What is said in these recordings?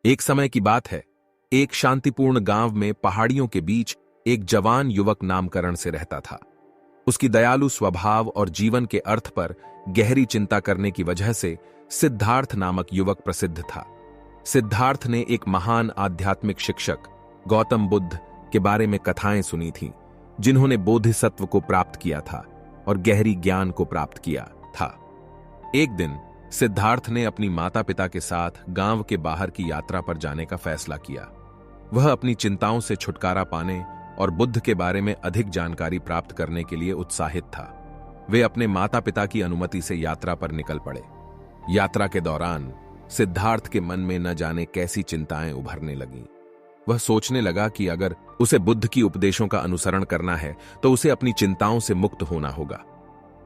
एक समय की बात है। एक शांतिपूर्ण गांव में पहाड़ियों के बीच एक जवान युवक नामकरण से रहता था। उसकी दयालु स्वभाव और जीवन के अर्थ पर गहरी चिंता करने की वजह से सिद्धार्थ नामक युवक प्रसिद्ध था। सिद्धार्थ ने एक महान आध्यात्मिक शिक्षक गौतम बुद्ध के बारे में कथाएं सुनी थीं, जिन्होंने बोधिसत्व को प्राप्त किया था और गहरी ज्ञान को प्राप्त किया था। एक दिन सिद्धार्थ ने अपनी माता पिता के साथ गांव के बाहर की यात्रा पर जाने का फैसला किया। वह अपनी चिंताओं से छुटकारा पाने और बुद्ध के बारे में अधिक जानकारी प्राप्त करने के लिए उत्साहित था। वे अपने माता पिता की अनुमति से यात्रा पर निकल पड़े। यात्रा के दौरान सिद्धार्थ के मन में न जाने कैसी चिंताएं उभरने लगीं। वह सोचने लगा कि अगर उसे बुद्ध की उपदेशों का अनुसरण करना है तो उसे अपनी चिंताओं से मुक्त होना होगा।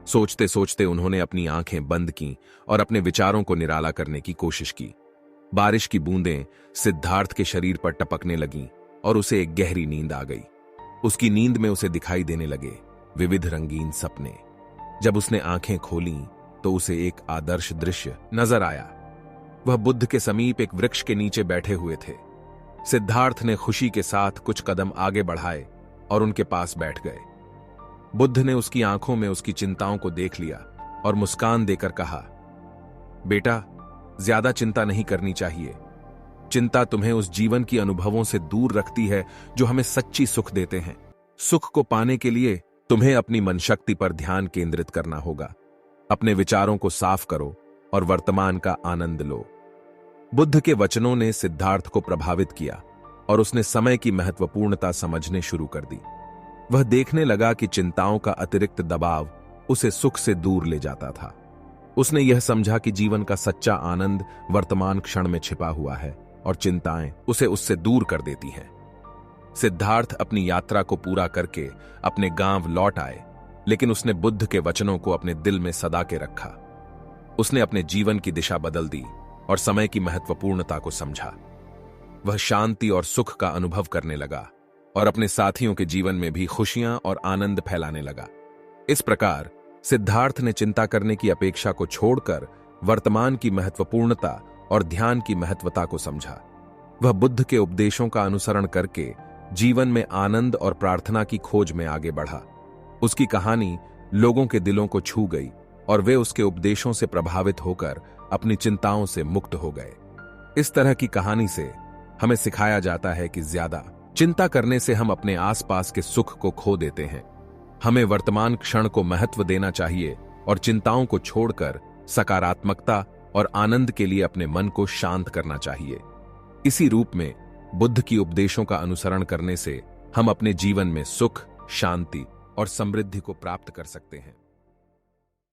सोचते सोचते उन्होंने अपनी आंखें बंद की और अपने विचारों को निराला करने की कोशिश की। बारिश की बूंदें सिद्धार्थ के शरीर पर टपकने लगीं और उसे एक गहरी नींद आ गई। उसकी नींद में उसे दिखाई देने लगे विविध रंगीन सपने। जब उसने आंखें खोलीं तो उसे एक आदर्श दृश्य नजर आया। वह बुद्ध के समीप एक वृक्ष के नीचे बैठे हुए थे। सिद्धार्थ ने खुशी के साथ कुछ कदम आगे बढ़ाए और उनके पास बैठ गए। बुद्ध ने उसकी आंखों में उसकी चिंताओं को देख लिया और मुस्कान देकर कहा, बेटा, ज्यादा चिंता नहीं करनी चाहिए। चिंता तुम्हें उस जीवन की अनुभवों से दूर रखती है जो हमें सच्ची सुख देते हैं। सुख को पाने के लिए तुम्हें अपनी मनशक्ति पर ध्यान केंद्रित करना होगा। अपने विचारों को साफ करो और वर्तमान का आनंद लो। बुद्ध के वचनों ने सिद्धार्थ को प्रभावित किया और उसने समय की महत्वपूर्णता समझने शुरू कर दी। वह देखने लगा कि चिंताओं का अतिरिक्त दबाव उसे सुख से दूर ले जाता था। उसने यह समझा कि जीवन का सच्चा आनंद वर्तमान क्षण में छिपा हुआ है और चिंताएं उसे उससे दूर कर देती हैं। सिद्धार्थ अपनी यात्रा को पूरा करके अपने गांव लौट आए, लेकिन उसने बुद्ध के वचनों को अपने दिल में सदा के रखा। उसने अपने जीवन की दिशा बदल दी और समय की महत्वपूर्णता को समझा। वह शांति और सुख का अनुभव करने लगा और अपने साथियों के जीवन में भी खुशियां और आनंद फैलाने लगा। इस प्रकार सिद्धार्थ ने चिंता करने की अपेक्षा को छोड़कर वर्तमान की महत्वपूर्णता और ध्यान की महत्वता को समझा। वह बुद्ध के उपदेशों का अनुसरण करके जीवन में आनंद और प्रार्थना की खोज में आगे बढ़ा। उसकी कहानी लोगों के दिलों को छू गई और वे उसके उपदेशों से प्रभावित होकर अपनी चिंताओं से मुक्त हो गए। इस तरह की कहानी से हमें सिखाया जाता है कि ज्यादा चिंता करने से हम अपने आसपास के सुख को खो देते हैं। हमें वर्तमान क्षण को महत्व देना चाहिए और चिंताओं को छोड़कर सकारात्मकता और आनंद के लिए अपने मन को शांत करना चाहिए। इसी रूप में बुद्ध की उपदेशों का अनुसरण करने से हम अपने जीवन में सुख, शांति और समृद्धि को प्राप्त कर सकते हैं।